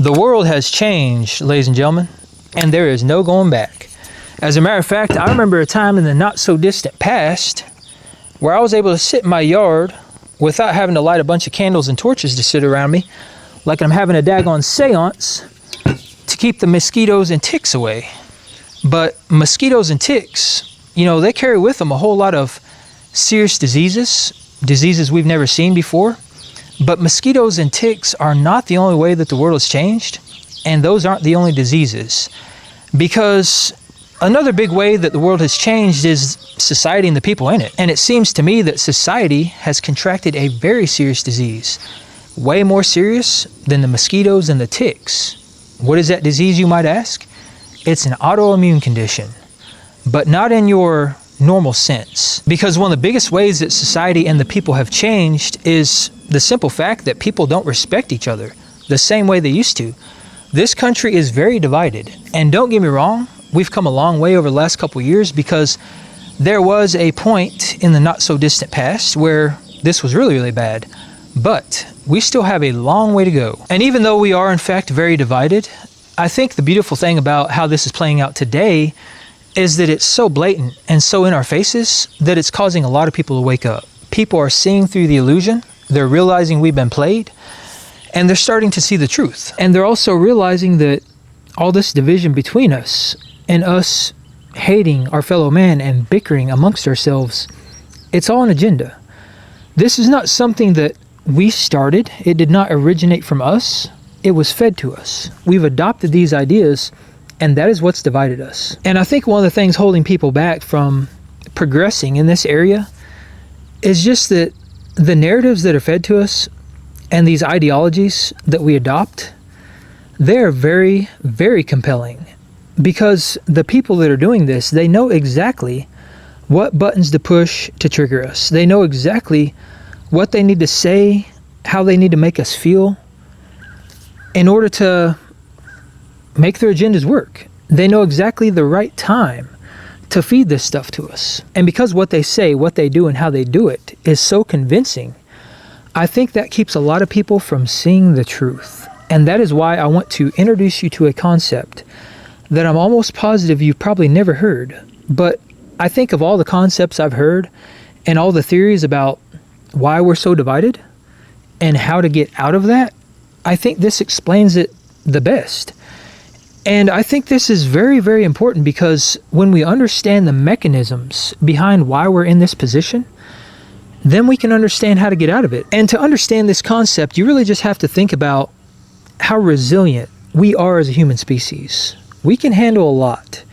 The world has changed, ladies and gentlemen, and there is no going back. As a matter of fact, I remember a time in the not so distant past where I was able to sit in my yard without having to light a bunch of candles and torches to sit around me like I'm having a daggone seance to keep the mosquitoes and ticks away. But mosquitoes and ticks, they carry with them a whole lot of serious diseases we've never seen before. But mosquitoes and ticks are not the only way that the world has changed, and those aren't the only diseases. Because another big way that the world has changed is society and the people in it. And it seems to me that society has contracted a very serious disease, way more serious than the mosquitoes and the ticks. What is that disease, you might ask? It's an autoimmune condition, but not in your normal sense. Because one of the biggest ways that society and the people have changed is the simple fact that people don't respect each other the same way they used to. This country is very divided. And don't get me wrong, we've come a long way over the last couple of years, because there was a point in the not so distant past where this was really, really bad. But we still have a long way to go. And even though we are in fact very divided, I think the beautiful thing about how this is playing out today is that it's so blatant and so in our faces that it's causing a lot of people to wake up. People are seeing through the illusion. They're realizing we've been played, and they're starting to see the truth. And they're also realizing that all this division between us and us hating our fellow man and bickering amongst ourselves, it's all an agenda. This is not something that we started. It did not originate from us. It was fed to us. We've adopted these ideas, and that is what's divided us. And I think one of the things holding people back from progressing in this area is just that the narratives that are fed to us and these ideologies that we adopt, they're very, very compelling. Because the people that are doing this, they know exactly what buttons to push to trigger us. They know exactly what they need to say, how they need to make us feel in order to make their agendas work. They know exactly the right time to feed this stuff to us. And because what they say, what they do, and how they do it is so convincing, I think that keeps a lot of people from seeing the truth. And that is why I want to introduce you to a concept that I'm almost positive you've probably never heard. But I think of all the concepts I've heard and all the theories about why we're so divided and how to get out of that, I think this explains it the best. And I think this is very, very important, because when we understand the mechanisms behind why we're in this position, then we can understand how to get out of it. And to understand this concept, you really just have to think about how resilient we are as a human species. We can handle a lot.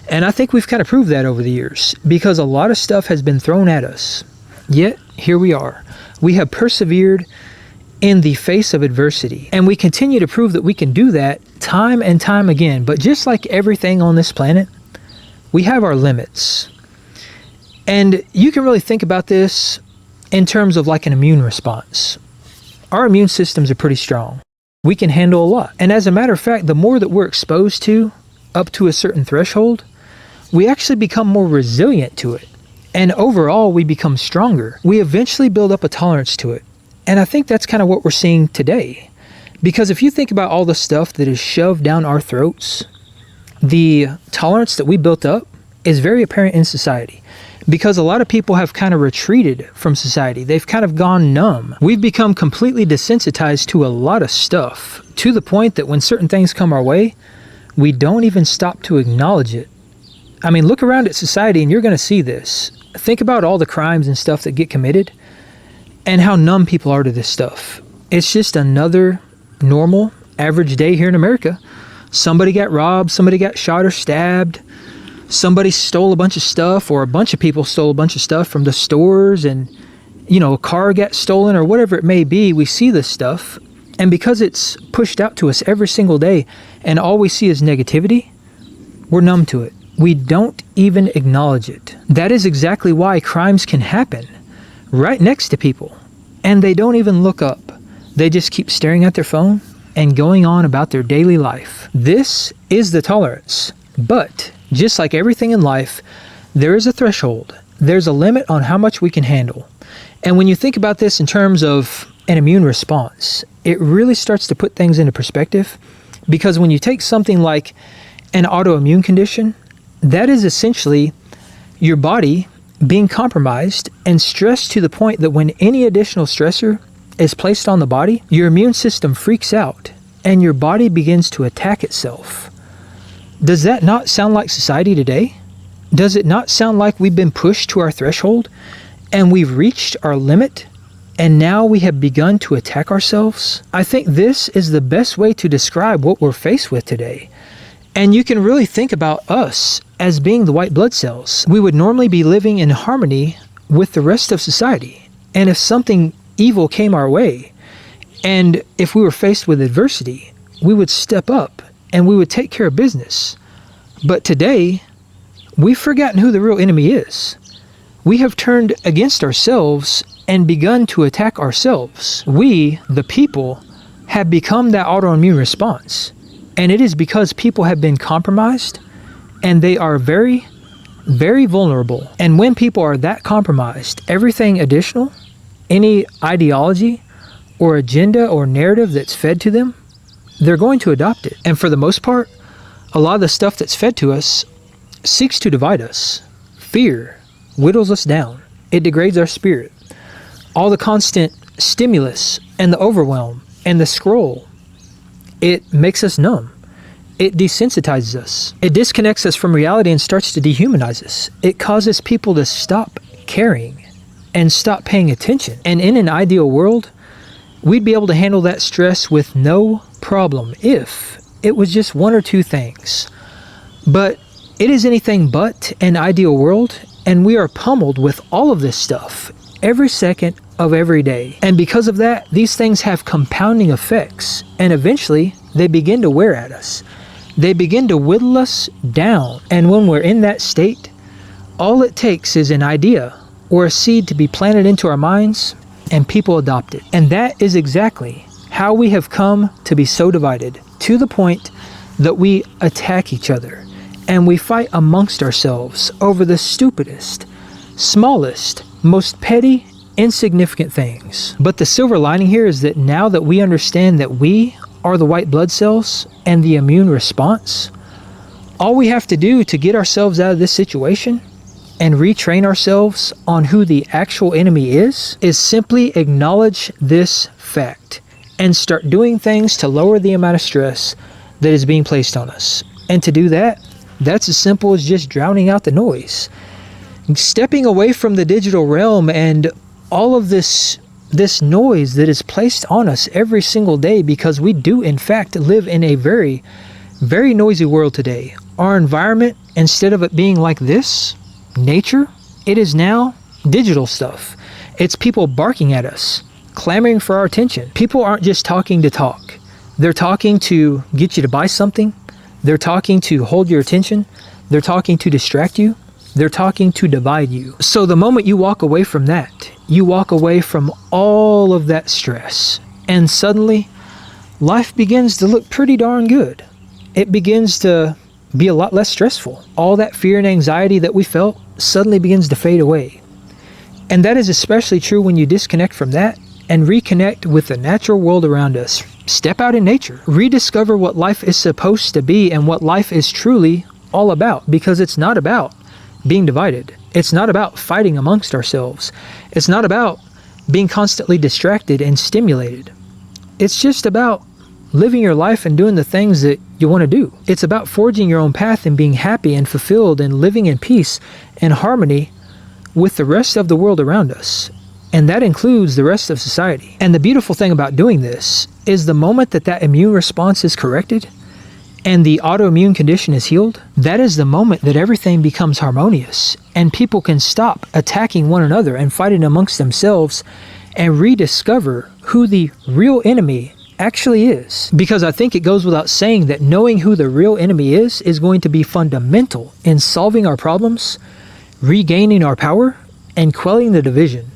And I think we've kind of proved that over the years, because a lot of stuff has been thrown at us. Yet, here we are. We have persevered in the face of adversity. And we continue to prove that we can do that time and time again. But just like everything on this planet, we have our limits. And you can really think about this in terms of like an immune response. Our immune systems are pretty strong. We can handle a lot. And as a matter of fact, the more that we're exposed to, up to a certain threshold, we actually become more resilient to it. And overall, we become stronger. We eventually build up a tolerance to it. And I think that's kind of what we're seeing today. Because if you think about all the stuff that is shoved down our throats, the tolerance that we built up is very apparent in society. Because a lot of people have kind of retreated from society. They've kind of gone numb. We've become completely desensitized to a lot of stuff, to the point that when certain things come our way, we don't even stop to acknowledge it. I mean, look around at society and you're going to see this. Think about all the crimes and stuff that get committed and how numb people are to this stuff. It's just another normal, average day here in America. Somebody got robbed, somebody got shot or stabbed, somebody stole a bunch of stuff, or a bunch of people stole a bunch of stuff from the stores, and, a car got stolen or whatever it may be. We see this stuff, and because it's pushed out to us every single day and all we see is negativity, we're numb to it. We don't even acknowledge it. That is exactly why crimes can happen right next to people, and they don't even look up. They just keep staring at their phone and going on about their daily life. This is the tolerance. But just like everything in life, there is a threshold. There's a limit on how much we can handle. And when you think about this in terms of an immune response, it really starts to put things into perspective, because when you take something like an autoimmune condition, that is essentially your body being compromised and stressed to the point that when any additional stressor is placed on the body, your immune system freaks out and your body begins to attack itself. Does that not sound like society today? Does it not sound like we've been pushed to our threshold and we've reached our limit and now we have begun to attack ourselves? I think this is the best way to describe what we're faced with today. And you can really think about us as being the white blood cells. We would normally be living in harmony with the rest of society. And if something evil came our way, and if we were faced with adversity, we would step up and we would take care of business. But today, we've forgotten who the real enemy is. We have turned against ourselves and begun to attack ourselves. We, the people, have become that autoimmune response. And it is because people have been compromised and they are very, very vulnerable. And when people are that compromised, everything additional, any ideology or agenda or narrative that's fed to them, they're going to adopt it. And for the most part, a lot of the stuff that's fed to us seeks to divide us. Fear whittles us down. It degrades our spirit. All the constant stimulus and the overwhelm and the scroll, it makes us numb. It desensitizes us. It disconnects us from reality and starts to dehumanize us. It causes people to stop caring and stop paying attention. And in an ideal world, we'd be able to handle that stress with no problem if it was just one or two things. But it is anything but an ideal world, and we are pummeled with all of this stuff every second of every day. And because of that, these things have compounding effects, and eventually they begin to wear at us. They begin to whittle us down. And when we're in that state, all it takes is an idea or a seed to be planted into our minds, and people adopt it. And that is exactly how we have come to be so divided, to the point that we attack each other and we fight amongst ourselves over the stupidest, smallest, most petty, insignificant things. But the silver lining here is that now that we understand that we are the white blood cells and the immune response, all we have to do to get ourselves out of this situation and retrain ourselves on who the actual enemy is simply acknowledge this fact and start doing things to lower the amount of stress that is being placed on us. And to do that, that's as simple as just drowning out the noise. Stepping away from the digital realm and all of this noise that is placed on us every single day, because we do in fact live in a very, very noisy world today. Our environment, instead of it being like this, nature, it is now digital stuff. It's people barking at us, clamoring for our attention. People aren't just talking to talk. They're talking to get you to buy something. They're talking to hold your attention. They're talking to distract you. They're talking to divide you. So the moment you walk away from that, you walk away from all of that stress, and suddenly life begins to look pretty darn good. It begins to be a lot less stressful. All that fear and anxiety that we felt suddenly begins to fade away. And that is especially true when you disconnect from that and reconnect with the natural world around us. Step out in nature. Rediscover what life is supposed to be and what life is truly all about, because it's not about being divided. It's not about fighting amongst ourselves. It's not about being constantly distracted and stimulated. It's just about living your life and doing the things that you want to do. It's about forging your own path and being happy and fulfilled and living in peace and harmony with the rest of the world around us. And that includes the rest of society. And the beautiful thing about doing this is the moment that immune response is corrected and the autoimmune condition is healed, that is the moment that everything becomes harmonious and people can stop attacking one another and fighting amongst themselves and rediscover who the real enemy actually is. Because I think it goes without saying that knowing who the real enemy is going to be fundamental in solving our problems, regaining our power, and quelling the division.